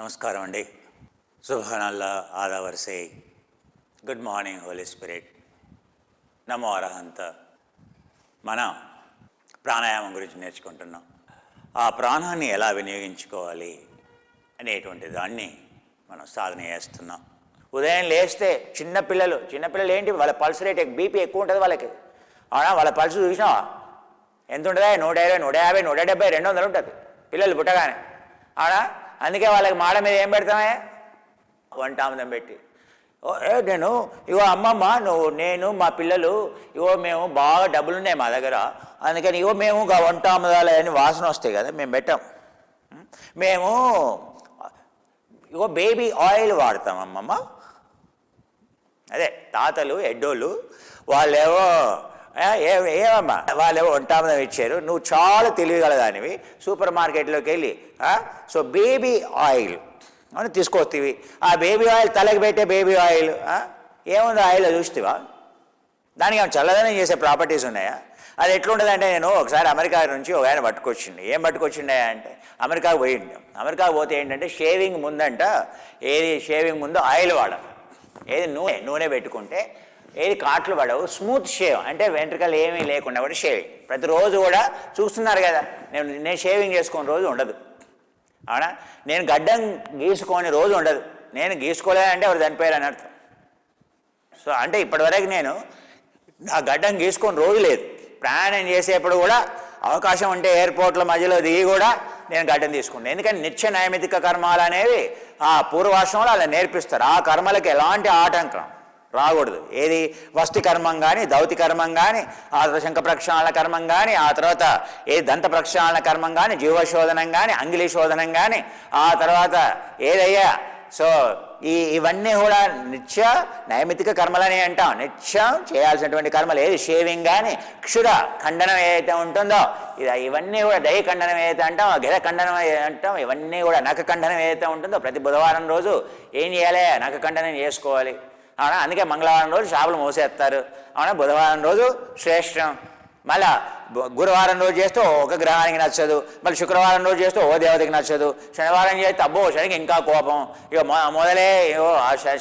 నమస్కారం అండి. సుభానల్లా ఆదా వరసే. Good morning holy spirit. నమో అరహంత. మనం ప్రాణాయామం గురించి నేర్చుకుంటున్నాం. ఆ ప్రాణాన్ని ఎలా వినియోగించుకోవాలి అనేటువంటి దాన్ని మనం సాధన చేస్తున్నాం. ఉదయం లేస్తే చిన్నపిల్లలు ఏంటి, వాళ్ళ పల్స్ రేట్ బీపీ ఎక్కువ ఉంటుంది వాళ్ళకి. అవునా? వాళ్ళ పల్స్ చూసినావా ఎంత ఉంటుందా? 120, 150, 170, 200 ఉంటుంది పిల్లలు పుట్టగానే. అవునా? అందుకే వాళ్ళకి మాడ మీద ఏం పెడతామే, వంటామదం పెట్టి, నేను ఇగో అమ్మమ్మ నేను మా పిల్లలు ఇగో మేము బాగా డబ్బులున్నాయి మా దగ్గర, అందుకని ఇగో మేము వంటామదాలు అని వాసన వస్తాయి కదా మేము పెట్టాం. మేము ఇగో బేబీ ఆయిల్ వాడతాం అమ్మమ్మ. అదే తాతలు ఎడ్డోళ్ళు వాళ్ళేవో ఏమమ్మా వాళ్ళేవో వంటామదం ఇచ్చారు, నువ్వు చాలా తెలియగలదానివి, సూపర్ మార్కెట్లోకి వెళ్ళి సో బేబీ ఆయిల్ అని తీసుకొస్తేవి. ఆ బేబీ ఆయిల్ తలకి పెట్టే బేబీ ఆయిల్ ఏముంది ఆయిల్ చూస్తేవా? దానికి ఏమైనా చల్లదనం చేసే ప్రాపర్టీస్ ఉన్నాయా? అది ఎట్లుంటుందంటే, నేను ఒకసారి అమెరికా నుంచి ఒక ఆయన పట్టుకొచ్చిండు. ఏం పట్టుకొచ్చిండే అంటే, అమెరికాకు పోయిండు. అమెరికాకు పోతే ఏంటంటే షేవింగ్ ముందంట, షేవింగ్ ముందు ఆయిల్ వాడాలి, నూనె పెట్టుకుంటే కాట్లు పడవు, స్మూత్ షేవ్ అంటే వెంట్రుకలు ఏమీ లేకుండా కూడా షేవింగ్. ప్రతిరోజు కూడా చూస్తున్నారు కదా, నేను షేవింగ్ చేసుకునే రోజు ఉండదు. అవునా? నేను గడ్డం గీసుకొని రోజు ఉండదు. నేను గీసుకోలేదంటే ఎవరు చనిపోయారని అర్థం. సో అంటే ఇప్పటివరకు నేను నా గడ్డం గీసుకొని రోజు లేదు. ప్రయాణం చేసేప్పుడు కూడా అవకాశం ఉంటే ఎయిర్పోర్ట్ల మధ్యలో దిగి కూడా నేను గడ్డం తీసుకున్నాను. ఎందుకంటే నిత్య నైమితిక కర్మాలు అనేవి ఆ పూర్వాశ్రమంలో అలా నేర్పిస్తారు. ఆ కర్మలకు ఎలాంటి ఆటంకం రాకూడదు. ఏది వస్తి కర్మం కానీ, దౌతి కర్మం కానీ, ఆ తర్వాత శంఖ ప్రక్షాళన కర్మం కానీ, ఆ తర్వాత దంత ప్రక్షాళన కర్మం కానీ, జీవశోధనం కానీ, అంగిలి శోధనం కానీ, ఆ తర్వాత ఏదయ్యా సో ఇవన్నీ కూడా నిత్య నైమితిక కర్మలని అంటాం. నిత్యం చేయాల్సినటువంటి కర్మలు ఏది షేవింగ్ కానీ, క్షుర ఖండనం ఏదైతే ఉంటుందో ఇవన్నీ కూడా, దయ ఖండనం ఏదైతే అంటాం, గిర ఖండనం అంటాం, ఇవన్నీ కూడా నఖ ఖండనం ఏదైతే ఉంటుందో ప్రతి బుధవారం రోజు ఏం చేయాలి? నఖ ఖండనం చేసుకోవాలి. అవునా? అందుకే మంగళవారం రోజు షాపులు మూసేస్తారు. అవునా? బుధవారం రోజు శ్రేష్టం. మళ్ళా గురువారం రోజు చేస్తే ఒక గ్రహానికి నచ్చదు, మళ్ళీ శుక్రవారం రోజు చేస్తే ఓ దేవతకి నచ్చదు, శనివారం చేస్తే అబ్బో శనికి ఇంకా కోపం, ఇక మొదలే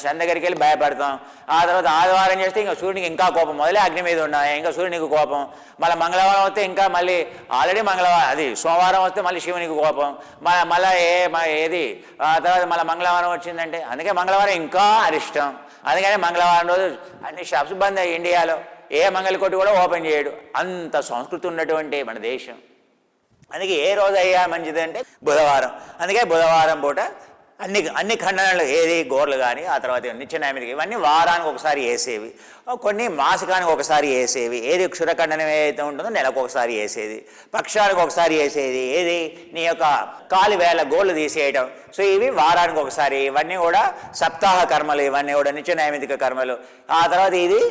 శని దగ్గరికి వెళ్ళి భయపడతాం. ఆ తర్వాత ఆదివారం చేస్తే ఇంకా సూర్యునికి ఇంకా కోపం, మొదలే అగ్ని మీద ఉన్నాయి ఇంకా సూర్యునికి కోపం. మళ్ళీ మంగళవారం వస్తే ఇంకా మళ్ళీ ఆల్రెడీ మంగళవారం, అది సోమవారం వస్తే మళ్ళీ శివునికి కోపం, మళ్ళీ ఏది ఆ తర్వాత మళ్ళీ మంగళవారం వచ్చిందంటే, అందుకే మంగళవారం ఇంకా అరిష్టం. అందుకని మంగళవారం రోజు అన్ని షాప్స్ బంద్ అయ్యి ఇండియాలో ఏ మంగళ కొట్టు కూడా ఓపెన్ చేయడు. అంత సంస్కృతి ఉన్నటువంటి మన దేశం. అందుకే ఏ రోజు అయ్యా మంచిది అంటే బుధవారం. అందుకే బుధవారం పూట అన్ని ఖండనలు ఏది గోర్లు కానీ, ఆ తర్వాత నిత్య నైమితిక ఇవన్నీ వారానికి ఒకసారి వేసేవి, కొన్ని మాసికానికి ఒకసారి వేసేవి. ఏది క్షురఖండనం ఏదైతే ఉంటుందో నెలకు ఒకసారి వేసేది, పక్షానికి ఒకసారి వేసేది, ఏది నీ యొక్క కాలి వేళ గోళ్ళు తీసేయటం. సో ఇవి వారానికి ఒకసారి. ఇవన్నీ కూడా సప్తాహ కర్మలు, ఇవన్నీ కూడా నిత్య నైమితిక కర్మలు. ఆ తర్వాత ఇది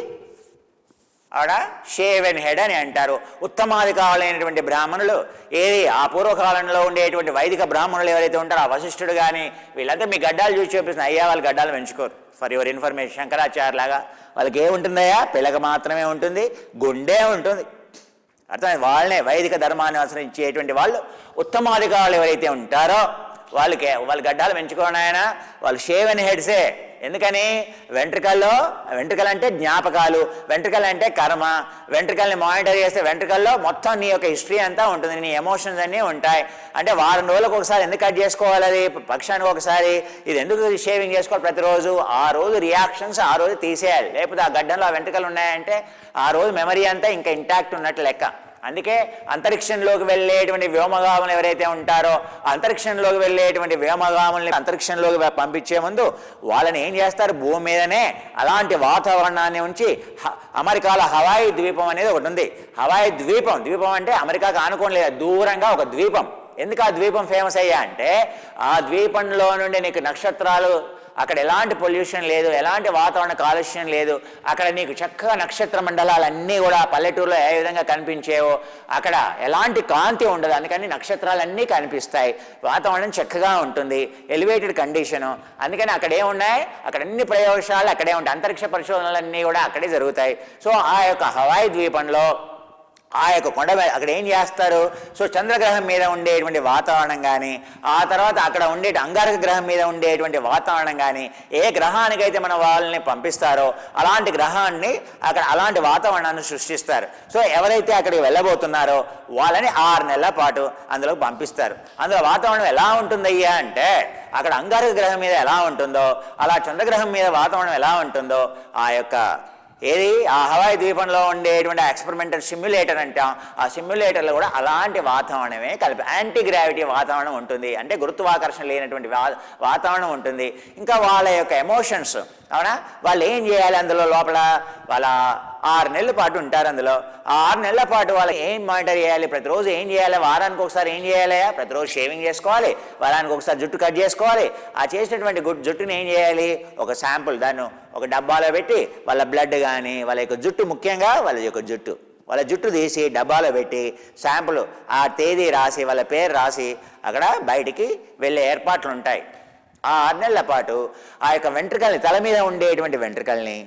ఆడ షేవ్ అండ్ హెడ్ అని అంటారు. ఉత్తమాధికారులైనటువంటి బ్రాహ్మణులు ఏది ఆ పూర్వకాలంలో ఉండేటువంటి వైదిక బ్రాహ్మణులు ఎవరైతే ఉంటారో, ఆ వశిష్ఠుడు కానీ వీళ్ళంతా మీ గడ్డాలు చూసి చూపిస్తున్నారు. అయ్యా వాళ్ళు గడ్డాలు పెంచుకోరు. ఫర్ యువర్ ఇన్ఫర్మేషన్, శంకరాచార్య లాగా వాళ్ళకి ఏముంటుందయ్యా, పిల్లక మాత్రమే ఉంటుంది, గుండె ఉంటుంది. అర్థమైంది? వాళ్ళనే వైదిక ధర్మాన్ని అనుసరించేటువంటి వాళ్ళు ఉత్తమాధికారులు ఎవరైతే ఉంటారో వాళ్ళ గడ్డాలు పెంచుకోండి ఆయన. వాళ్ళు షేవ్ అండ్ హెడ్సే. ఎందుకని? వెంట్రుకలు అంటే జ్ఞాపకాలు, వెంట్రుకలు అంటే కర్మ. వెంట్రుకల్ని మానిటర్ చేస్తే వెంట్రుకల్లో మొత్తం నీ యొక్క హిస్టరీ అంతా ఉంటుంది, నీ ఎమోషన్స్ అన్నీ ఉంటాయి. అంటే వారం రోజులకు ఒకసారి ఎందుకు కట్ చేసుకోవాలి? అది పక్షానికి ఒకసారి. ఇది ఎందుకు షేవింగ్ చేసుకోవాలి ప్రతిరోజు? ఆ రోజు రియాక్షన్స్ ఆ రోజు తీసేయాలి. లేకపోతే ఆ గడ్డంలో ఆ వెంట్రుకలు ఉన్నాయంటే ఆ రోజు మెమరీ అంతా ఇంకా ఇంటాక్ట్ ఉన్నట్టు లెక్క. అందుకే అంతరిక్షంలోకి వెళ్ళేటువంటి వ్యోమగాములు ఎవరైతే ఉంటారో, అంతరిక్షంలోకి వెళ్ళేటువంటి వ్యోమగాముల్ని అంతరిక్షంలోకి పంపించే ముందు వాళ్ళని ఏం చేస్తారు? భూమి మీదనే అలాంటి వాతావరణాన్ని ఉంచి, అమెరికాలో హవాయి ద్వీపం అనేది ఒకటి ఉంది. హవాయి ద్వీపం అంటే అమెరికాకు ఆనుకోని లేదు, దూరంగా ఒక ద్వీపం. ఎందుకు ఆ ద్వీపం ఫేమస్ అయ్యా అంటే, ఆ ద్వీపంలో నుండి నీకు నక్షత్రాలు, అక్కడ ఎలాంటి పొల్యూషన్ లేదు, ఎలాంటి వాతావరణ కాలుష్యం లేదు, అక్కడ నీకు చక్కగా నక్షత్ర మండలాలన్నీ కూడా పల్లెటూరులో ఏ విధంగా కనిపించేవో అక్కడ ఎలాంటి కాంతి ఉండదు. అందుకని నక్షత్రాలన్నీ కనిపిస్తాయి, వాతావరణం చక్కగా ఉంటుంది, ఎలివేటెడ్ కండిషను. అందుకని అక్కడ ఏమున్నాయి? అక్కడ అన్ని ప్రయోగశాలలు అక్కడే ఉంటాయి, అంతరిక్ష పరిశోధనలన్నీ కూడా అక్కడే జరుగుతాయి. సో ఆ యొక్క హవాయి ద్వీపంలో ఆ యొక్క కొండ మీద అక్కడ ఏం చేస్తారు? సో చంద్రగ్రహం మీద ఉండేటువంటి వాతావరణం కానీ, ఆ తర్వాత అక్కడ ఉండే అంగారక గ్రహం మీద ఉండేటువంటి వాతావరణం కానీ, ఏ గ్రహానికైతే మన వాళ్ళని పంపిస్తారో అలాంటి గ్రహాన్ని అక్కడ అలాంటి వాతావరణాన్ని సృష్టిస్తారు. సో ఎవరైతే అక్కడికి వెళ్ళబోతున్నారో వాళ్ళని 6 నెలల పాటు అందులో పంపిస్తారు. అందులో వాతావరణం ఎలా ఉంటుందయ్యా అంటే, అక్కడ అంగారక గ్రహం మీద ఎలా ఉంటుందో అలా చంద్రగ్రహం మీద వాతావరణం ఎలా ఉంటుందో ఆ యొక్క ఏది ఆ హవాయి ద్వీపంలో ఉండేటువంటి ఎక్స్పెరిమెంటల్ సిమ్యులేటర్ అంటాం. ఆ సిమ్యులేటర్లో కూడా అలాంటి వాతావరణమే కలిపి యాంటీ గ్రావిటీ వాతావరణం ఉంటుంది, అంటే గురుత్వాకర్షణ లేనటువంటి వాతావరణం ఉంటుంది. ఇంకా వాళ్ళ యొక్క ఎమోషన్స్, అవునా, వాళ్ళు ఏం చేయాలి అందులో లోపల, వాళ్ళ 6 నెలల పాటు ఉంటారు అందులో. ఆ 6 నెలల పాటు వాళ్ళు ఏం మానిటర్ చేయాలి, ప్రతిరోజు ఏం చేయాలి, వారానికి ఒకసారి ఏం చేయాలి, ప్రతిరోజు షేవింగ్ చేసుకోవాలి, వారానికి ఒకసారి జుట్టు కట్ చేసుకోవాలి. ఆ చేసినటువంటి జుట్టుని ఏం చేయాలి, ఒక శాంపుల్ దాన్ని ఒక డబ్బాలో పెట్టి వాళ్ళ బ్లడ్ కానీ వాళ్ళ యొక్క జుట్టు, ముఖ్యంగా వాళ్ళ జుట్టు తీసి డబ్బాలో పెట్టి శాంపుల్ ఆ తేదీ రాసి వాళ్ళ పేరు రాసి అక్కడ బయటికి వెళ్ళే ఏర్పాట్లు ఉంటాయి. ఆ 6 నెలల పాటు ఆ యొక్క వెంట్రుకల్ని, తల మీద ఉండేటువంటి వెంట్రుకల్ని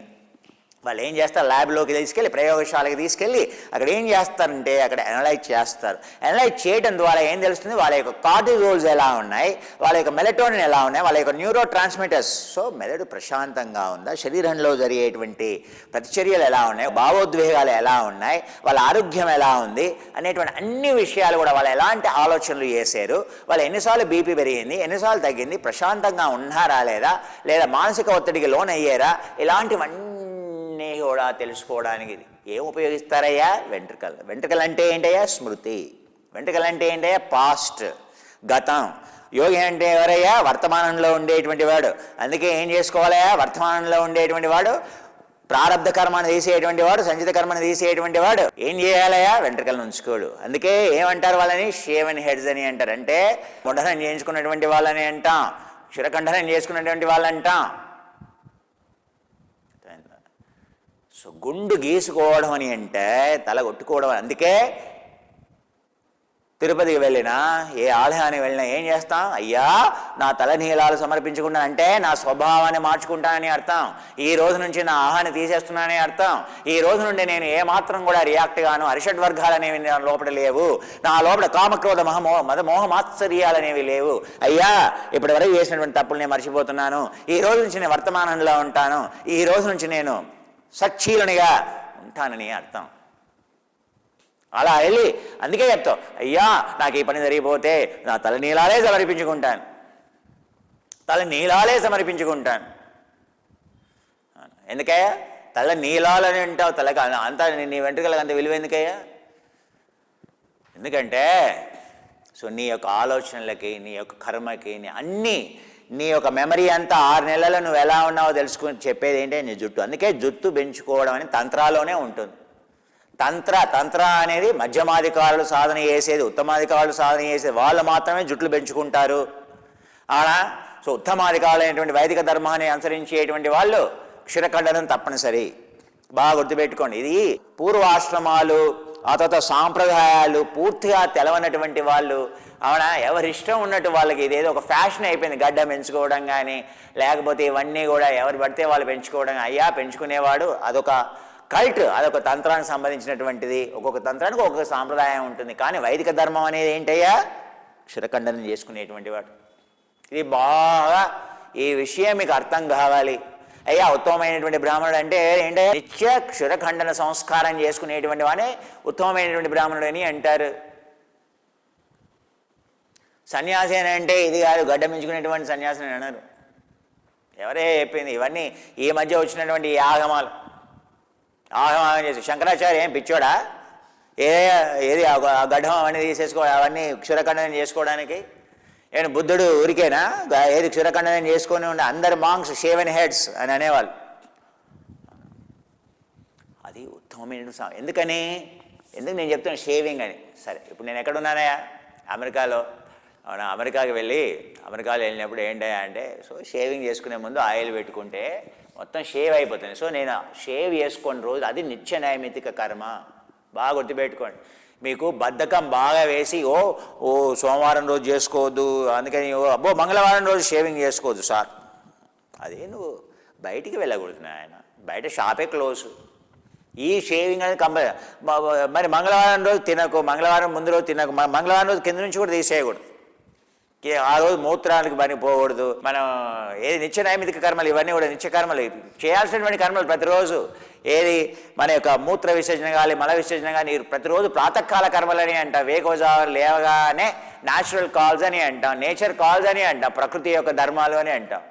వాళ్ళు ఏం చేస్తారు, ల్యాబ్లోకి తీసుకెళ్ళి ప్రయోగశాలకి తీసుకెళ్ళి అక్కడ ఏం చేస్తారంటే అక్కడ అనలైజ్ చేస్తారు. అనలైజ్ చేయడం ద్వారా ఏం తెలుస్తుంది, వాళ్ళ యొక్క కార్టిజోల్స్ ఎలా ఉన్నాయి, వాళ్ళ యొక్క మెలటోనిన్ ఎలా ఉన్నాయి, వాళ్ళ యొక్క న్యూరో ట్రాన్స్మిటర్స్, సో మెదడు ప్రశాంతంగా ఉందా, శరీరంలో జరిగేటువంటి ప్రతిచర్యలు ఎలా ఉన్నాయి, భావోద్వేగాలు ఎలా ఉన్నాయి, వాళ్ళ ఆరోగ్యం ఎలా ఉంది అనేటువంటి అన్ని విషయాలు కూడా వాళ్ళు ఎలాంటి ఆలోచనలు చేశారు, వాళ్ళు ఎన్నిసార్లు బీపీ పెరిగింది, ఎన్నిసార్లు తగ్గింది, ప్రశాంతంగా ఉన్నారా లేదా మానసిక ఒత్తిడికి లోన్ అయ్యారా, ఇలాంటివన్నీ కూడా తెలుసుకోవడానికి ఏం ఉపయోగిస్తారయ్యా, వెంట్రుకలు అంటే ఏంటయ్యా, స్మృతి. వెంట్రుకలు అంటే ఏంటయ్యా, పాస్ట్, గతం. యోగి అంటే ఎవరయ్యా, వర్తమానంలో ఉండేటువంటి వాడు. అందుకే ఏం చేసుకోవాలయ్యా, వర్తమానంలో ఉండేటువంటి వాడు ప్రారబ్ధ కర్మను తీసేటువంటి వాడు, సంచిత కర్మను తీసేటువంటి వాడు ఏం చేయాలయ్యా, వెంట్రుకలను ఉంచుకోడు. అందుకే ఏమంటారు వాళ్ళని, షేవెన్ హెడ్స్ అని అంటారు. అంటే ముండనం చేయించుకున్నటువంటి వాళ్ళని అంటాం, క్షురఖండనం చేసుకున్నటువంటి వాళ్ళంటాం. సో గుండు గీసుకోవడం అని అంటే తల కొట్టుకోవడం. అందుకే తిరుపతికి వెళ్ళినా, ఏ ఆలయానికి వెళ్ళినా ఏం చేస్తాం, అయ్యా నా తల నీలాలు సమర్పించుకుంటాను అంటే నా స్వభావాన్ని మార్చుకుంటానని అర్థం. ఈ రోజు నుంచి నా ఆహాన్ని తీసేస్తున్నానని అర్థం. ఈ రోజు నుండి నేను ఏమాత్రం కూడా రియాక్ట్ గాను, అరిషడ్ వర్గాలు అనేవి నా లోపల లేవు, నా లోపల కామక్రోధ మోహ మాత్సర్యాలు అనేవి లేవు. అయ్యా ఇప్పటి వరకు చేసినటువంటి తప్పులు నేను మర్చిపోతున్నాను, ఈ రోజు నుంచి నేను వర్తమానంలో ఉంటాను, ఈ రోజు నుంచి నేను సచ్చీలునిగా ఉంటానని అర్థం. అలా వెళ్ళి అందుకే చెప్తావు, అయ్యా నాకు ఈ పని జరిగిపోతే నా తల నీలాలే సమర్పించుకుంటాను. ఎందుకయ్యా తల నీలాలని అంటావు, తలకి అంతా నీ వెంట్రుకలకు అంత విలువ ఎందుకయ్యా? ఎందుకంటే సో నీ యొక్క ఆలోచనలకి, నీ యొక్క కర్మకి, నీ యొక్క మెమరీ అంతా 6 నెలల్లో నువ్వు ఎలా ఉన్నావో తెలుసుకుని చెప్పేది ఏంటంటే నీ జుట్టు. అందుకే జుట్టు పెంచుకోవడం అని తంత్రాలోనే ఉంటుంది. తంత్ర అనేది మధ్యమాధికారులు సాధన చేసేది, ఉత్తమాధికారులు సాధన చేసేది, వాళ్ళు మాత్రమే జుట్లు పెంచుకుంటారు. అవునా? సో ఉత్తమాధికారులు అయినటువంటి వైదిక ధర్మాన్ని అనుసరించేటువంటి వాళ్ళు క్షురఖండనం తప్పనిసరి. బాగా గుర్తుపెట్టుకోండి. ఇది పూర్వాశ్రమాలు, ఆ తర్వాత సాంప్రదాయాలు పూర్తిగా తెలవనటువంటి వాళ్ళు, అవునా, ఎవరిష్టం ఉన్నట్టు వాళ్ళకి ఇదేదో ఒక ఫ్యాషన్ అయిపోయింది, గడ్డ పెంచుకోవడం కానీ లేకపోతే ఇవన్నీ కూడా ఎవరు పడితే వాళ్ళు పెంచుకోవడం. అయ్యా పెంచుకునేవాడు అదొక కల్ట్, అదొక తంత్రానికి సంబంధించినటువంటిది. ఒక్కొక్క తంత్రానికి ఒక్కొక్క సాంప్రదాయం ఉంటుంది. కానీ వైదిక ధర్మం అనేది ఏంటయ్యా, క్షురఖండనం చేసుకునేటువంటి వాడు. ఇది బాగా ఈ విషయం మీకు అర్థం కావాలి. అయ్యా ఉత్తమమైనటువంటి బ్రాహ్మణుడు అంటే ఏంటయ్యా, నిత్య క్షురఖండన సంస్కారం చేసుకునేటువంటి వాడే ఉత్తమమైనటువంటి బ్రాహ్మణుడు అని అంటారు. సన్యాసి అని అంటే ఇది కాదు, గడ్డ మించుకునేటువంటి సన్యాసి అని అన్నారు. ఎవరే చెప్పింది? ఇవన్నీ ఈ మధ్య వచ్చినటువంటి ఆగమాలు చేసి శంకరాచార్య ఏం పిచ్చోడా, ఏది గడ్డం అవన్నీ అవన్నీ క్షురఖండనం చేసుకోవడానికి? ఏమైనా బుద్ధుడు ఊరికేనా ఏది క్షురఖండనం చేసుకొని ఉండే అందరు మాంగ్స్ షేవెన్ హెడ్స్ అని అనేవాళ్ళు. అది ఉత్తమమైన ఎందుకు నేను చెప్తాను షేవింగ్ అని. సరే ఇప్పుడు నేను ఎక్కడున్నానయా, అమెరికాలో. అవునా, అమెరికాకి వెళ్ళినప్పుడు ఏంటయ్యా అంటే, సో షేవింగ్ చేసుకునే ముందు ఆయిల్ పెట్టుకుంటే మొత్తం షేవ్ అయిపోతుంది. సో నేను షేవ్ చేసుకున్న రోజు అది నిత్య నైమితిక కర్మ. బాగా గుర్తుపెట్టుకోండి. మీకు బద్ధకం బాగా వేసి ఓ సోమవారం రోజు చేసుకోవద్దు, అందుకని అబ్బో మంగళవారం రోజు షేవింగ్ చేసుకోవద్దు సార్, అదే నువ్వు బయటికి వెళ్ళకూడదు. ఆయన బయట షాపే క్లోజ్, ఈ షేవింగ్ అనేది మరి మంగళవారం రోజు తినకు, మంగళవారం ముందు రోజు తినకు, మంగళవారం రోజు కింద నుంచి కూడా తీసేయకూడదు. ఆ రోజు మూత్రానికి పని పోకూడదు. మనం ఏది నిత్య నైమితిక కర్మలు ఇవన్నీ కూడా నిత్య కర్మలు, చేయాల్సినటువంటి కర్మలు ప్రతిరోజు. ఏది మన యొక్క మూత్ర విసర్జన కానీ మల విసర్జన కానీ ప్రతిరోజు ప్రాతకాల కర్మలని అంటాం. వేకోజావం లేవగానే న్యాచురల్ కాల్స్ అని అంటాం, నేచర్ కాల్స్ అని అంటాం, ప్రకృతి యొక్క ధర్మాలు అని అంటాం,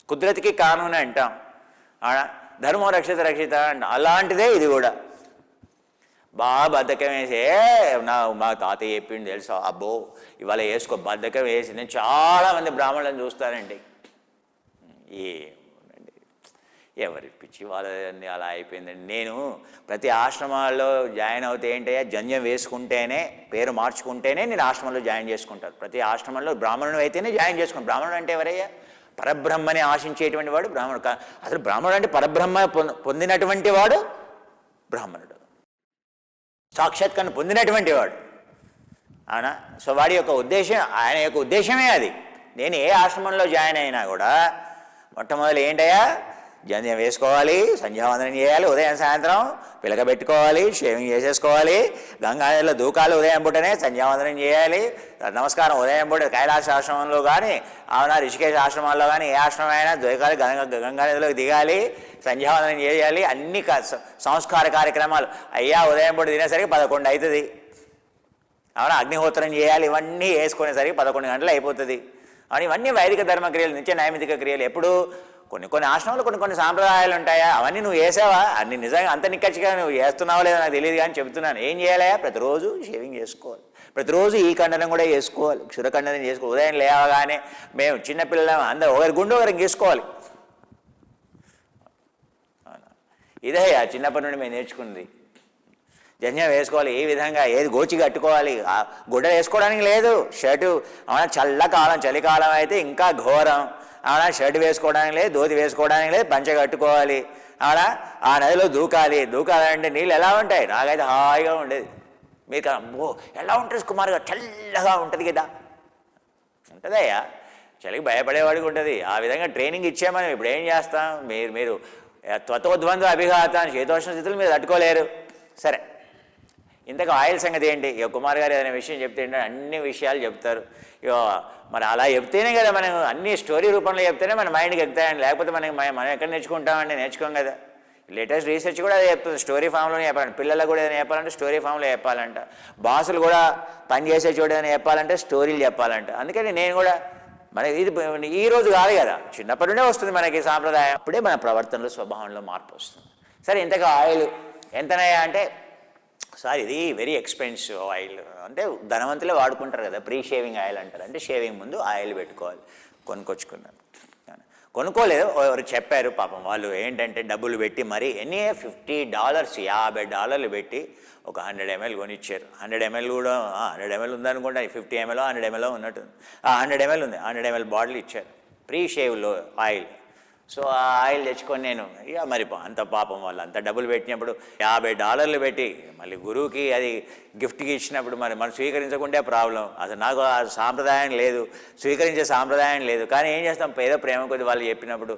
కుదరతికి కానూని అంటాం, ధర్మం రక్షిత రక్షిత అంటాం. అలాంటిదే ఇది కూడా. బాగా బద్ధకం వేసే మా తాతయ్య చెప్పింది తెలుసా, అబ్బో ఇవాళ వేసుకో బద్ధకం వేసి. నేను చాలామంది బ్రాహ్మణులను చూస్తానండి, ఎవరి పిచ్చి వాళ్ళని అలా అయిపోయిందండి. నేను ప్రతి ఆశ్రమాల్లో జాయిన్ అవుతే ఏంటయ్యా, జంధ్యం వేసుకుంటేనే, పేరు మార్చుకుంటేనే నేను ఆశ్రమంలో జాయిన్ చేసుకుంటాను. ప్రతి ఆశ్రమంలో బ్రాహ్మణుడు అయితేనే జాయిన్ చేసుకుంటాను. బ్రాహ్మణుడు అంటే ఎవరయ్యా? పరబ్రహ్మని ఆశించేటువంటి వాడు బ్రాహ్మణుడు. అసలు బ్రాహ్మణుడు అంటే పరబ్రహ్మ పొందినటువంటి వాడు బ్రాహ్మణుడు, సాక్షాత్కారం పొందినటువంటి వాడు. అవునా? సో వాడి యొక్క ఉద్దేశం, ఆయన యొక్క ఉద్దేశమే అది. నేను ఏ ఆశ్రమంలో జాయిన్ అయినా కూడా మొట్టమొదటి ఏంటయ్యా, జంధ్యం వేసుకోవాలి, సంధ్యావందనం చేయాలి, ఉదయం సాయంత్రం పిలక పెట్టుకోవాలి, షేవింగ్ చేసేసుకోవాలి, గంగానదిలో దూకాలి, ఉదయం పూటనే సంధ్యావందనం చేయాలి, నమస్కారం ఉదయం పూట. కైలాస ఆశ్రమంలో కానీ, అవునా రిషికేశ్ ఆశ్రమాల్లో కానీ ఏ ఆశ్రమం అయినా దూకాలి, గంగానదిలోకి దిగాలి, సంధ్యావందనం చేయాలి, అన్ని సంస్కార కార్యక్రమాలు. అయ్యా ఉదయం పూట తినేసరికి 11 అవుతుంది, అవునా, అగ్నిహోత్రం చేయాలి, ఇవన్నీ వేసుకునేసరికి 11 గంటలు అయిపోతుంది. అని ఇవన్నీ వైదిక ధర్మక్రియలు, నిత్య నైమితిక క్రియలు. ఎప్పుడు కొన్ని ఆశ్రమాలు కొన్ని సాంప్రదాయాలు ఉంటాయా, అవన్నీ నువ్వు వేసావా, అన్ని నిజంగా అంత నిక్కచ్చిగా నువ్వు చేస్తున్నావో లేదో నాకు తెలియదు కానీ చెబుతున్నాను. ఏం చేయాలా, ప్రతిరోజు షేవింగ్ చేసుకోవాలి, ప్రతిరోజు ఈ ఖండనం కూడా చేసుకోవాలి, క్షురఖండనం చేసుకోవాలి. ఉదయం లేవగానే మేము చిన్నపిల్లలు అందరూ ఒకరి గుండె ఒకరికి గీసుకోవాలి. ఇదే ఆ చిన్నప్పటి నుండి మేము నేర్చుకున్నది. జంధ్యం వేసుకోవాలి, ఏ విధంగా, ఏది గోచి కట్టుకోవాలి, గుడ్డ వేసుకోవడానికి లేదు, షర్టు. అవునా, చల్లకాలం చలికాలం అయితే ఇంకా ఘోరం. అవునా, షర్ట్ వేసుకోవడానికి లేదు, ధోతి వేసుకోవడానికి లేదు, పంచ కట్టుకోవాలి. అవునా, ఆ నదిలో దూకాలంటే నీళ్ళు ఎలా ఉంటాయి? నాకైతే హాయిగా ఉండేది. మీకు అమ్మో ఎలా ఉంటుంది కుమారుగా, చల్లగా ఉంటుంది కదా. ఉంటుందయ్యా, చలికి భయపడేవాడికి ఉంటుంది. ఆ విధంగా ట్రైనింగ్ ఇచ్చామని ఇప్పుడు ఏం చేస్తాం? మీరు త్వతోద్వంద్వ అభిఘాతాన్ని శీతోష్ణ స్థితులు మీరు తట్టుకోలేరు. సరే, ఇంతకు ఆయిల్ సంగతి ఏంటి? ఇక కుమార్ గారు ఏదైనా విషయం చెప్తే ఏంటంటే అన్ని విషయాలు చెప్తారు. ఇక మరి అలా చెప్తేనే కదా మనం అన్ని స్టోరీ రూపంలో చెప్తేనే మన మైండ్కి ఎక్కుతాయండి. లేకపోతే మనం ఎక్కడ నేర్చుకుంటామండి? నేర్చుకోం కదా. లేటెస్ట్ రీసెర్చ్ కూడా అదే చెప్తుంది, స్టోరీ ఫామ్లోనే చెప్పాలంట. పిల్లలకు కూడా ఏదైనా చెప్పాలంటే స్టోరీ ఫామ్లో చెప్పాలంట. బాసులు కూడా పనిచేసే చోట ఏదైనా చెప్పాలంటే స్టోరీలు చెప్పాలంట. అందుకని నేను కూడా ఇది ఈరోజు కాదు కదా, చిన్నప్పటి నుండే వస్తుంది మనకి సాంప్రదాయం. అప్పుడే మన ప్రవర్తనలో స్వభావంలో మార్పు వస్తుంది. సరే, ఇంతగా ఆయిల్ ఎంతనయ్యా అంటే, సార్ ఇది వెరీ ఎక్స్పెన్సివ్ ఆయిల్, అంటే ధనవంతులే వాడుకుంటారు కదా, ప్రీ షేవింగ్ ఆయిల్ అంటారు. అంటే షేవింగ్ ముందు ఆయిల్ పెట్టుకోవాలి. కొనుక్కొచ్చుకున్నాను, కొనుక్కోలేదు, ఎవరు చెప్పారు పాపం. వాళ్ళు ఏంటంటే డబ్బులు పెట్టి మరి ఎన్ని $50 $50 పెట్టి ఒక 100 ml కొనిచ్చారు. 100 ml కూడా 100 ml ఉందనుకుంటా, 50 ml 100 ml ఉన్నట్టు. 100 ml ఉంది, 100 ml బాటిల్ ఇచ్చారు ప్రీ షేవ్లో ఆయిల్. సో ఆ ఆయిల్ తెచ్చుకొని నేను ఇక మరి అంత పాపం వాళ్ళు అంత డబ్బులు పెట్టినప్పుడు $50 పెట్టి మళ్ళీ గురువుకి అది గిఫ్ట్కి ఇచ్చినప్పుడు మనం స్వీకరించకుంటే ప్రాబ్లం. అసలు నాకు ఆ సాంప్రదాయం లేదు, స్వీకరించే సాంప్రదాయం లేదు. కానీ ఏం చేస్తాం, ఏదో ప్రేమ కొద్ది వాళ్ళు చెప్పినప్పుడు.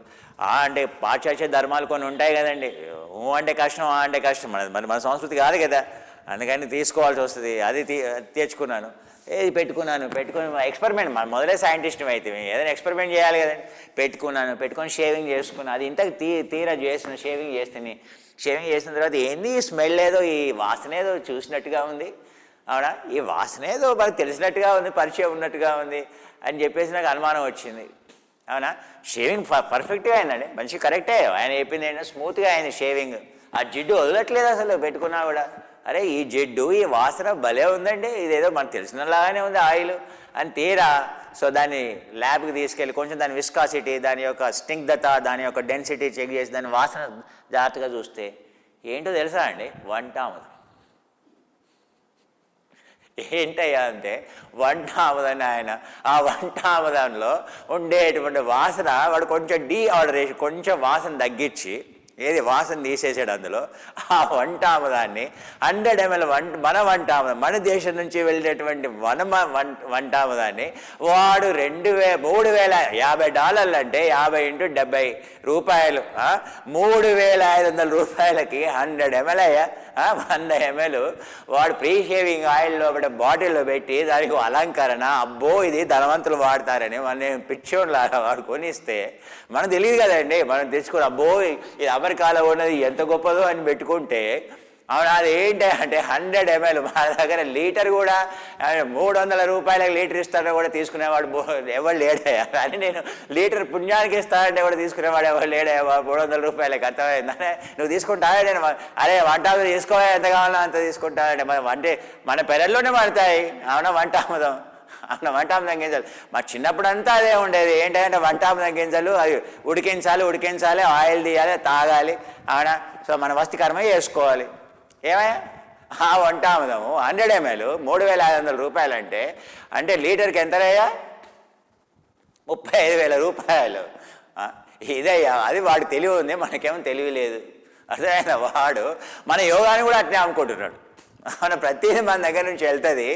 అంటే పాశ్చాత్య ధర్మాలు కొన్ని ఉంటాయి కదండి, అంటే కష్టం, అంటే కష్టం, మన సంస్కృతి కాదు కదా, అందుకని తీసుకోవాల్సి వస్తుంది. అది తెచ్చుకున్నాను, ఏది పెట్టుకుని ఎక్స్పెరిమెంట్. మొదలే సైంటిస్ట్ అయితే ఏదైనా ఎక్స్పెరిమెంట్ చేయాలి కదండి. పెట్టుకొని షేవింగ్ చేసుకున్నాను. అది ఇంతకు తీరా చేసిన షేవింగ్ చేసిన తర్వాత ఏంది ఈ స్మెల్ ఏదో, ఈ వాసన ఏదో చూసినట్టుగా ఉంది, అవునా, ఈ వాసన ఏదో మనకు తెలిసినట్టుగా ఉంది, పరిచయం ఉన్నట్టుగా ఉంది అని చెప్పేసి నాకు అనుమానం వచ్చింది. అవునా, షేవింగ్ పర్ఫెక్ట్గా అయిందండి, మంచి కరెక్టే. ఆయన చెప్పింది ఏంటంటే స్మూత్గా అయింది షేవింగ్. ఆ జిడ్డు వదలట్లేదు అసలు పెట్టుకున్నా కూడా. అరే ఈ జిడ్డు, ఈ వాసన భలే ఉందండి, ఇదేదో మనకు తెలిసినలాగానే ఉంది ఆయిల్ అని తీరా. సో దాన్ని ల్యాబ్కి తీసుకెళ్ళి కొంచెం దాని విస్కాసిటీ, దాని యొక్క స్నిగ్ధత, దాని యొక్క డెన్సిటీ చెక్ చేసి దాని వాసన జాగ్రత్తగా చూస్తే ఏంటో తెలుసా అండి, వంటామదం. ఏంటయ్యా అంటే వంటామదని ఆయన. ఆ వంటామదంలో ఉండేటువంటి వాసన వాడు కొంచెం ఆర్డర్ చేసి కొంచెం వాసన తగ్గించి ఏది వాసన తీసేసాడు అందులో. ఆ వంటామదాన్ని 100 ml మన వంటామదం, మన దేశం నుంచి వెళ్ళేటువంటి వంటామదాన్ని వాడు $3,050 అంటే 50 × 70 రూపాయలు, 3,500 రూపాయలకి 100 ml అయ్యా, 100 ml వాడు ప్రీ షేవింగ్ ఆయిల్లో బాటిల్లో పెట్టి దానికి అలంకరణ. అబ్బో ఇది ధనవంతులు వాడతారని మనం పిచ్చోళ్ళలాగా వాడు కొనిస్తే మనకు తెలియదు కదండి. మనం తెచ్చుకుని అబ్బో ఇది అమెరికాలో ఉన్నది ఎంత గొప్పదో అని పెట్టుకుంటే, అవును అది ఏంటి అంటే 100 ml. మన దగ్గర లీటర్ కూడా 300 రూపాయలకు లీటర్ ఇస్తాడో కూడా తీసుకునేవాడు ఎవరు లేడయ్యా. కానీ నేను లీటర్ పుణ్యానికి ఇస్తానంటే కూడా తీసుకునేవాడు ఎవరు లేడయ్యా. 300 రూపాయలకి అర్థమైందనే నువ్వు తీసుకుంటావా? నేను అరే వంటామదం తీసుకోవా, ఎంత కావాలో అంత తీసుకుంటానంటే అంటే మన పెరల్లోనే పడతాయి. అవునా వంటామదం, అవునా వంటామదం గింజలు. మా చిన్నప్పుడు అంతా అదే ఉండేది. ఏంటంటే వంటామదం గింజలు అవి ఉడికించాలి, ఆయిల్ తీయాలి, తాగాలి. అవునా, సో మన వస్తికర్మ చేసుకోవాలి. ఏమయ్యా ఆ వంటామదము 100 ml 3,500 రూపాయలు అంటే లీటర్కి ఎంతరయ్యా? 35,000 రూపాయలు. ఇదయ్యా, అది వాడు తెలివి ఉంది, మనకేమో తెలివి లేదు. అర్థమైనా? వాడు మన యోగాన్ని కూడా అట్నే అమ్ముకుంటున్నాడు. మన ప్రతిదీ మన దగ్గర నుంచి వెళ్తుంది.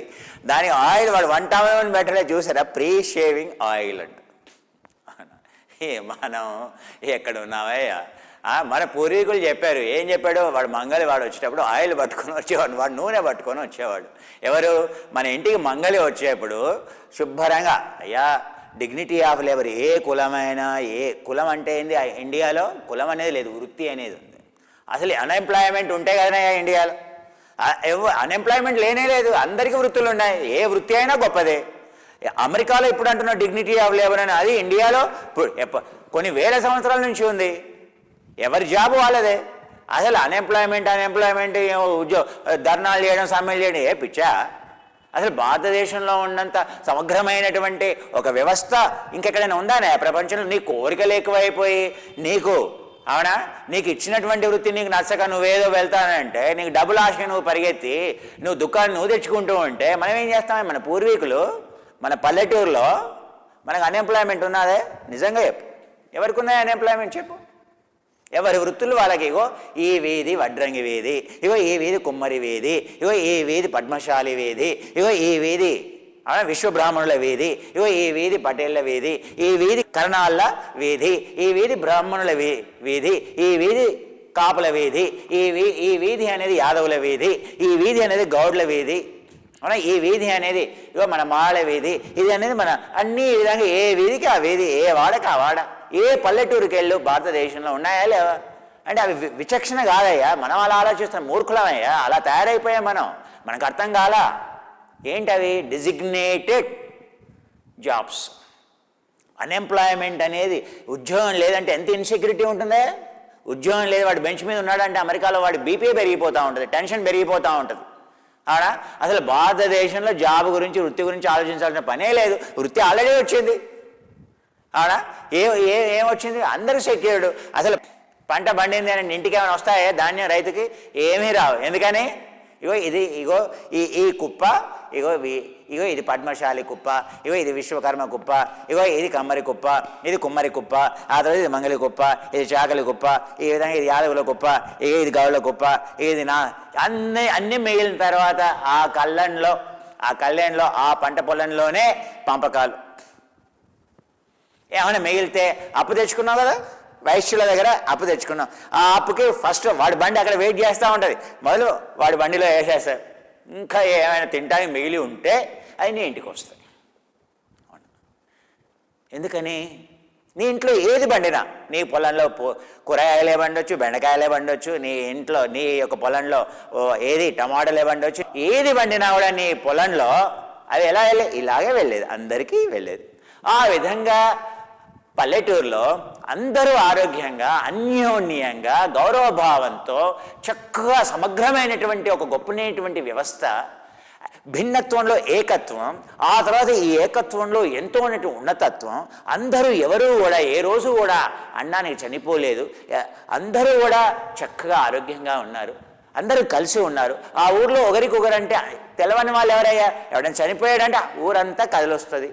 దానికి ఆయిల్ వాడు వంటామదం పెట్టలే, చూసారా? ప్రీ షేవింగ్ ఆయిల్ అంట. మనం ఎక్కడ ఉన్నావయ్యా? మన పూర్వీకులు చెప్పారు. ఏం చెప్పాడు? వాడు మంగళి వాడు వచ్చేటప్పుడు ఆయిల్ పట్టుకొని వచ్చేవాడు, వాడు నూనె పట్టుకొని వచ్చేవాడు. ఎవరు? మన ఇంటికి మంగళి వచ్చేప్పుడు శుభ్రంగా, అయ్యా డిగ్నిటీ ఆఫ్ లేబర్, ఏ కులమైనా, ఏ కులం అంటే ఏంది ఇండియాలో? కులం అనేది లేదు, వృత్తి అనేది ఉంది. అసలు అన్ఎంప్లాయ్మెంట్ ఉంటే కదనయ్యా ఇండియాలో. అన్ఎంప్లాయ్మెంట్ లేనే లేదు, అందరికీ వృత్తులు ఉన్నాయి. ఏ వృత్తి అయినా గొప్పదే. అమెరికాలో ఇప్పుడు అంటున్నావు డిగ్నిటీ ఆఫ్ లేబర్ అని, అది ఇండియాలో కొన్ని వేల సంవత్సరాల నుంచి ఉంది. ఎవరి జాబు వాళ్ళదే. అసలు అన్ఎంప్లాయ్మెంట్ ధర్నాలు చేయడం, సమ్మెలు చేయడం ఏ పిచ్చా? అసలు భారతదేశంలో ఉన్నంత సమగ్రమైనటువంటి ఒక వ్యవస్థ ఇంకెక్కడైనా ఉందానే ప్రపంచంలో? నీ కోరికలు ఎక్కువైపోయి నీకు, అవునా, నీకు ఇచ్చినటువంటి వృత్తి నీకు నచ్చక నువ్వేదో వెళ్తానంటే నీకు డబ్బులు ఆశ నువ్వు పరిగెత్తి నువ్వు దుఃఖాన్ని నువ్వు తెచ్చుకుంటూ ఉంటే మనం ఏం చేస్తామే? మన పూర్వీకులు మన పల్లెటూరులో మనకు అన్ఎంప్లాయ్మెంట్ ఉన్నదే? నిజంగా చెప్పు, ఎవరికి ఉన్నాయి అన్ఎంప్లాయ్మెంట్ చెప్పు? ఎవరి వృత్తులు వాళ్ళకి. ఇగో ఈ వీధి వడ్రంగి వీధి, ఇగో ఈ వీధి కుమ్మరి వీధి, ఇగో ఈ వీధి పద్మశాలి వీధి, ఇగో ఈ వీధి విశ్వబ్రాహ్మణుల వీధి, ఇగో ఈ వీధి పటేళ్ల వీధి, ఈ వీధి కర్ణాళ్ళ వీధి, ఈ వీధి బ్రాహ్మణుల వీధి, ఈ వీధి కాపుల వీధి, ఈ వీధి అనేది యాదవుల వీధి, ఈ వీధి అనేది గౌడ్ల వీధి, అవునా, ఈ వీధి అనేది ఇగో మన మాళ్ళ వీధి, ఇది అనేది మన అన్ని విధంగా ఏ వీధికి ఆ వీధి, ఏ వాడకి ఆ వాడ. ఏ పల్లెటూరుకి వెళ్ళు భారతదేశంలో ఉన్నాయా లేవా? అంటే అవి విచక్షణ కాదయ్యా, మనం అలా ఆలోచిస్తున్నాం, మూర్ఖులమయ్యా, అలా తయారైపోయాం మనం. మనకు అర్థం కాలా ఏంటవి? Designated jobs. అన్ఎంప్లాయ్మెంట్ అనేది, ఉద్యోగం లేదంటే ఎంత ఇన్సెక్యూరిటీ ఉంటుందే? ఉద్యోగం లేదు, వాడు బెంచ్ మీద ఉన్నాడంటే అమెరికాలో వాడి బీపీ పెరిగిపోతూ ఉంటుంది, టెన్షన్ పెరిగిపోతూ ఉంటుంది. అవునా, అసలు భారతదేశంలో జాబ్ గురించి, వృత్తి గురించి ఆలోచించాల్సిన పనే లేదు. వృత్తి ఆల్రెడీ వచ్చింది. అవునా, ఏమొచ్చింది? అందరూ సెక్యూర్డ్. అసలు పంట పండింది అని ఇంటికి ఏమైనా వస్తాయా ధాన్యం రైతుకి? ఏమీ రావు. ఎందుకని? ఇగో ఈ కుప్ప, ఇగో ఇది పద్మశాలి కుప్ప, ఇగో ఇది విశ్వకర్మ కుప్ప, ఇగో ఇది కమ్మరి కుప్ప, ఇది కుమ్మరి కుప్ప, ఆ తర్వాత ఇది మంగళి కుప్ప, ఇది చాకలి కుప్ప, ఈ విధంగా ఇది యాదవుల కుప్ప, ఇది గౌళ్ళ కుప్ప, ఇది అన్నీ మిగిలిన తర్వాత ఆ కళ్యాణ్లో ఆ పంట పొలంలోనే పంపకాలు. ఏమైనా మిగిలితే అప్పు తెచ్చుకున్నావు కదా, వైశ్యుల దగ్గర అప్పు తెచ్చుకున్నాం. ఆ అప్పుకి ఫస్ట్ వాడి బండి అక్కడ వెయిట్ చేస్తూ ఉంటుంది, మొదలు వాడి బండిలో వేసేస్తారు. ఇంకా ఏమైనా తింటానికి మిగిలి ఉంటే అది నీ ఇంటికి వస్తాయి. ఎందుకని? నీ ఇంట్లో ఏది బండినా, నీ పొలంలో కూరగాయలే బండొచ్చు, బెండకాయలే బండొచ్చు, నీ ఇంట్లో నీ యొక్క పొలంలో ఏది టమాటాలే బండొచ్చు, ఏది బండినా కూడా నీ పొలంలో అది ఎలా ఇలాగే వెళ్ళేది, అందరికీ వెళ్ళేది. ఆ విధంగా పల్లెటూరులో అందరూ ఆరోగ్యంగా, అన్యోన్యంగా, గౌరవభావంతో చక్కగా సమగ్రమైనటువంటి ఒక గొప్పనైనటువంటి వ్యవస్థ, భిన్నత్వంలో ఏకత్వం, ఆ తర్వాత ఈ ఏకత్వంలో ఎంతో ఉన్నతత్వం. అందరూ ఎవరూ కూడా ఏ రోజు కూడా అన్నానికి చనిపోలేదు, అందరూ కూడా చక్కగా ఆరోగ్యంగా ఉన్నారు, అందరూ కలిసి ఉన్నారు. ఆ ఊర్లో ఒకరికొకరంటే తెలవని వాళ్ళు ఎవరయ్యా? ఎవడైనా చనిపోయాడంటే ఊరంతా కదిలొస్తుంది,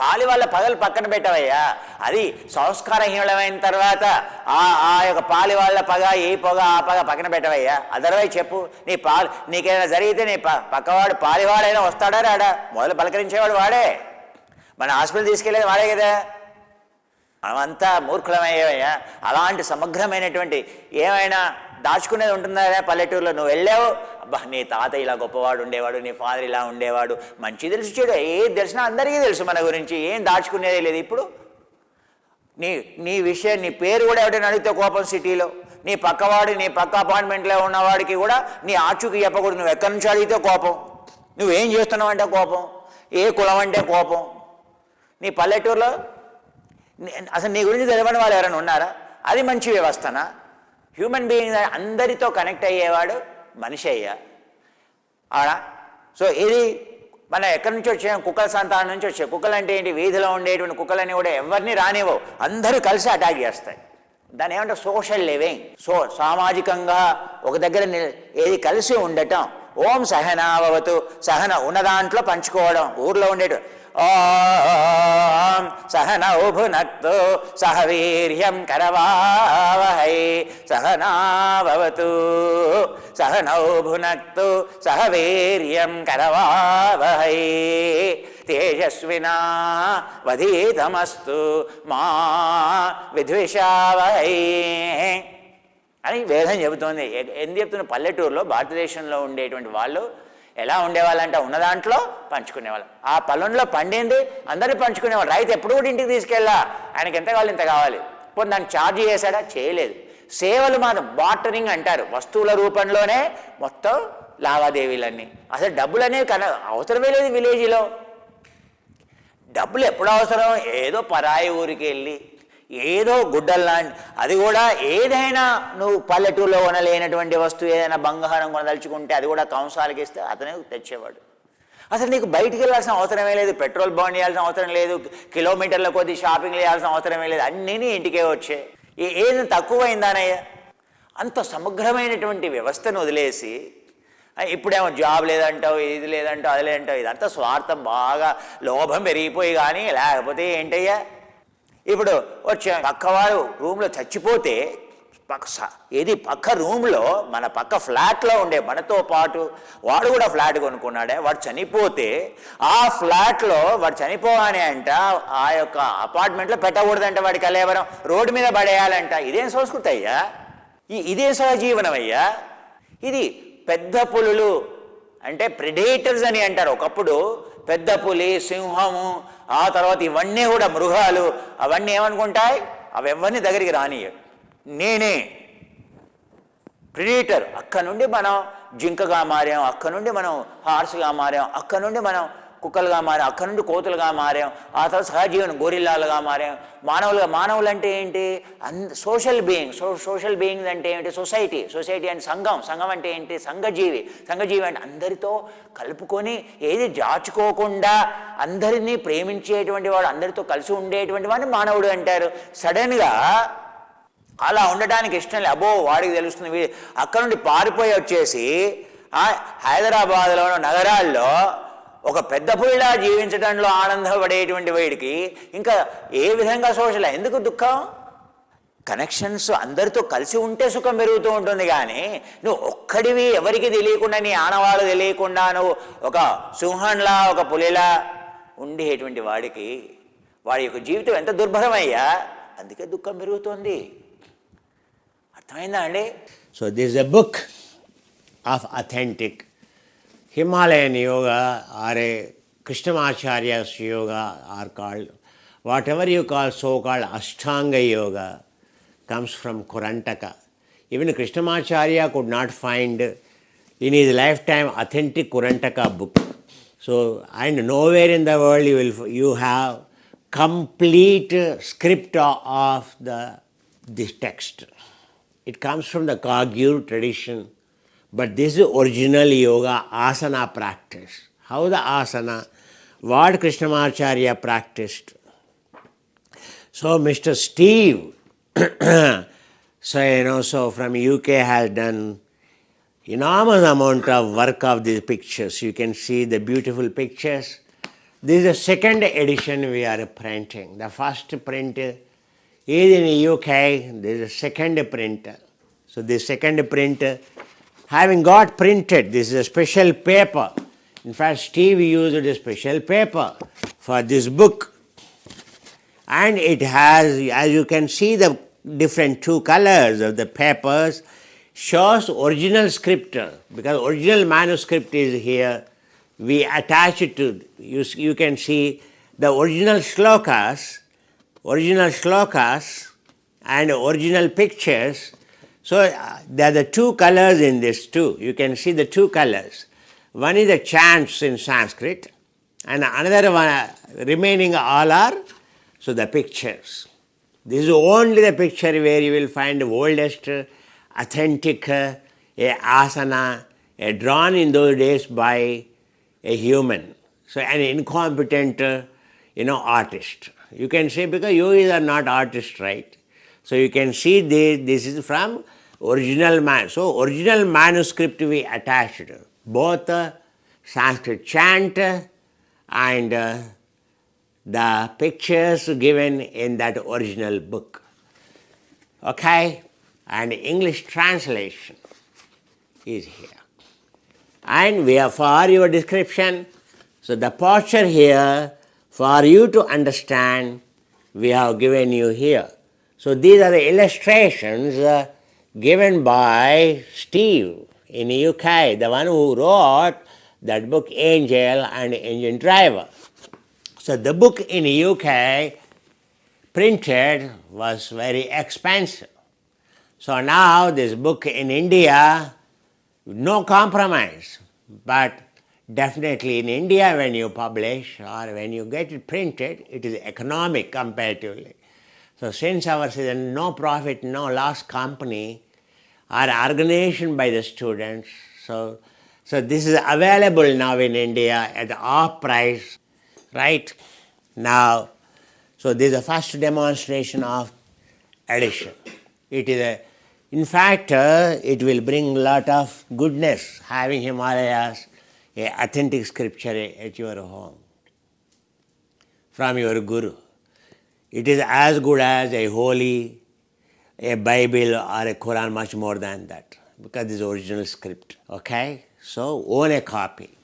పాలి వాళ్ళ పగలు పక్కన పెట్టవయ్యా. అది సంస్కారహీనమైన తర్వాత ఆ యొక్క పాలి వాళ్ళ పగ, ఈ పొగ, ఆ పగ పక్కన పెట్టవయ్యా. అదర్వైజ్ చెప్పు, నీకేమైనా జరిగితే నీ పక్కవాడు పాలివాడైనా వస్తాడా రాడా? మొదలు పలకరించేవాడు వాడే. మన హాస్పిటల్ తీసుకెళ్ళేది వాడే కదా. మనమంతా మూర్ఖులమయ్యావయ్యా. అలాంటి సమగ్రమైనటువంటి ఏమైనా దాచుకునేది ఉంటుందా పల్లెటూరులో? నువ్వు వెళ్ళావు, అబ్బా నీ తాత ఇలా గొప్పవాడు ఉండేవాడు, నీ ఫాదర్ ఇలా ఉండేవాడు, మంచి తెలుసు చెడు ఏది తెలిసినా అందరికీ తెలుసు మన గురించి, ఏం దాచుకునేది లేదు. ఇప్పుడు నీ విషయం, నీ పేరు కూడా ఎవరైనా అడిగితే కోపం సిటీలో, నీ పక్కవాడు, నీ పక్క అపార్ట్మెంట్లో ఉన్నవాడికి కూడా నీ ఆచూకి చెప్పకూడదు. నువ్వు ఎక్కడి నుంచి అడిగితే కోపం, నువ్వేం చేస్తున్నావు అంటే కోపం, ఏ కులం అంటే కోపం. నీ పల్లెటూరులో అసలు నీ గురించి తెలియని వాళ్ళు ఎవరైనా ఉన్నారా? అది మంచి వ్యవస్థనా? హ్యూమన్ బీయింగ్ అందరితో కనెక్ట్ అయ్యేవాడు మనిషి అయ్యా ఆడా. సో ఇది మన ఎక్కడి నుంచి వచ్చే కుక్కల సంతానం నుంచి వచ్చే కుక్కలు అంటే ఏంటి? వీధిలో ఉండేటువంటి కుక్కలన్నీ కూడా ఎవరిని రానివ్వవు, అందరూ కలిసి అటాక్ చేస్తాయి. దాన్ని ఏమంటారు? Social living. సామాజికంగా ఒక దగ్గర ఏది కలిసి ఉండటం. ఓం సహనావతు, సహన ఉన్న దాంట్లో పంచుకోవడం. ఊర్లో ఉండేటు ఓం సహనౌ భునక్తు సహ వీర్యం కరవావహై సహనావతు సహనౌ భునక్తు సహ వీర్యం కరవావహై తేజస్వినా వధీతమస్తు మా విద్విషావహై అని వేదం చెబుతోంది. ఎందుకు చెప్తున్న? పల్లెటూరులో భారతదేశంలో ఉండేటువంటి వాళ్ళు ఎలా ఉండేవాళ్ళంటే ఉన్న దాంట్లో పంచుకునేవాళ్ళు. ఆ పొలంలో పండింది అందరినీ పంచుకునేవాళ్ళు. రైతు ఎప్పుడు కూడా ఇంటికి తీసుకెళ్ళా, ఆయనకి ఎంత కావాలి ఇంత కావాలి. ఇప్పుడు దాన్ని ఛార్జ్ చేశాడా? చేయలేదు. సేవలు మాత్రం బార్టరింగ్ అంటారు. వస్తువుల రూపంలోనే మొత్తం లావాదేవీలన్నీ. అసలు డబ్బులు అనేవి అవసరమే లేదు విలేజ్లో. డబ్బులు ఎప్పుడు అవసరం? ఏదో పరాయి ఊరికి వెళ్ళి ఏదో గుడ్డల్లాంటి, అది కూడా ఏదైనా నువ్వు పల్లెటూరులో కొనలేనటువంటి వస్తువు ఏదైనా బంగారం కొనదలుచుకుంటే అది కూడా కంసాలకి ఇస్తే అతనే తెచ్చేవాడు. అసలు నీకు బయటికి వెళ్ళాల్సిన అవసరమే లేదు, పెట్రోల్ బంక్ చేయాల్సిన అవసరం లేదు, కిలోమీటర్ల కొద్ది షాపింగ్ చేయాల్సిన అవసరమే లేదు, అన్నీ ఇంటికే వచ్చాయి. ఏది తక్కువైందానయ్యా? అంత సమగ్రమైనటువంటి వ్యవస్థను వదిలేసి ఇప్పుడేమో జాబ్ లేదంటావు, ఇది లేదంటావు, అది లేదంటావు. ఇదంతా స్వార్థం, బాగా లోభం పెరిగిపోయి. కానీ లేకపోతే ఏంటయ్యా? ఇప్పుడు వచ్చే పక్కవాడు రూమ్లో చచ్చిపోతే పక్క రూమ్లో మన పక్క ఫ్లాట్లో ఉండే మనతో పాటు వాడు కూడా ఫ్లాట్ కొనుక్కున్నాడే, వాడు చనిపోతే ఆ ఫ్లాట్లో వాడు చనిపోవాలని అంట ఆ యొక్క అపార్ట్మెంట్లో పెట్టకూడదంట, వాడి కలేవరం రోడ్డు మీద పడేయాలంట. ఇదేం సంస్కృతి అయ్యా? ఇదేం సహజీవనం అయ్యా? ఇది పెద్ద పులులు అంటే ప్రెడేటర్స్ అని అంటారు. ఒకప్పుడు పెద్ద పులి, సింహము, ఆ తర్వాత ఇవన్నీ కూడా మృగాలు. అవన్నీ ఏమనుకుంటాయి? అవి ఎవరిని దగ్గరికి రానియవు. నేనే ప్రెడేటర్. అక్కడ నుండి మనం జింకగా మారాం, అక్కడ నుండి మనం హార్స్గా మారాం, అక్కడ నుండి మనం కుక్కలుగా మారాం, అక్కడ నుండి కోతులుగా మారాం, ఆ తర్వాత సహజీవనం గొరిల్లాలుగా మారాం. మానవులు అంటే ఏంటి? Social being. సోషల్ బీయింగ్ అంటే ఏంటి? సొసైటీ అంటే సంఘం అంటే ఏంటి? సంఘజీవి అంటే అందరితో కలుపుకొని ఏది జాచుకోకుండా అందరినీ ప్రేమించేటువంటి వాడు, అందరితో కలిసి ఉండేటువంటి వాడిని మానవుడు అంటారు. సడన్గా అలా ఉండడానికి ఇష్టం లేదు. అబ్బో వాడికి తెలుస్తుంది, అక్కడ నుండి పారిపోయి వచ్చేసి హైదరాబాద్లోని నగరాల్లో ఒక పెద్ద పులిలా జీవించడంలో ఆనందపడేటువంటి వాడికి ఇంకా ఏ విధంగా సోషల్? ఎందుకు దుఃఖం? కనెక్షన్స్ అందరితో కలిసి ఉంటే సుఖం పెరుగుతూ ఉంటుంది. కానీ నువ్వు ఒక్కడివి ఎవరికి తెలియకుండా, నీ ఆనవాళ్ళు తెలియకుండా నువ్వు ఒక సింహంలా ఒక పులిలా ఉండేటువంటి వాడికి వాడి యొక్క జీవితం ఎంత దుర్భరమయ్యా. అందుకే దుఃఖం పెరుగుతుంది. అర్థమైందా అండి? So this is a book of authentic Himalayan yoga or a Krishnamacharya's yoga are called, whatever you call so-called Ashtanga yoga comes from Kurantaka. Even Krishnamacharya could not find in his lifetime authentic Kurantaka book. So, and nowhere in the world you have complete script of this text. It comes from the Kagyur tradition. But this is original yoga asana practice. How the asana, what Krishnamacharya practiced. So Mr. Steve, so from UK has done enormous amount of work of these pictures. You can see the beautiful pictures. This is the second edition we are printing. The first print is in UK. This is the second print. So the second print, having got printed, this is a special paper. In fact, Steve used a special paper for this book. And it has, as you can see, the different two colors of the papers shows original script, because original manuscript is here. We attach it to, you can see the original shlokas and original pictures. So there are the two colors in this too. You can see the two colors. One is the chants in Sanskrit, and another one, remaining all are, so the pictures. This is only the picture where you will find the oldest, authentic asana, drawn in those days by a human, so an incompetent, artist. You can say, because yogis are not artists, right? So you can see this is from original man. So original manuscript we attached, both Sanskrit chant and the pictures given in that original book. Okay? And English translation is here. And we have, for your description, so the posture here, for you to understand, we have given you here. So these are the illustrations given by Steve in the UK, the one who wrote that book Angel and Engine Driver. So the book in the UK printed was very expensive. So now this book in India, no compromise, but definitely in India when you publish or when you get it printed, it is economic comparatively. So since ours is a no profit, no loss company or organization by the students, so this is available now in India at off price, right? Now, so this is the first demonstration of addition. It is in fact, it will bring a lot of goodness having Himalayas, a authentic scripture at your home from your Guru. It is as good as a holy, a Bible or a Quran, much more than that, because this is original script. Okay? So own a copy.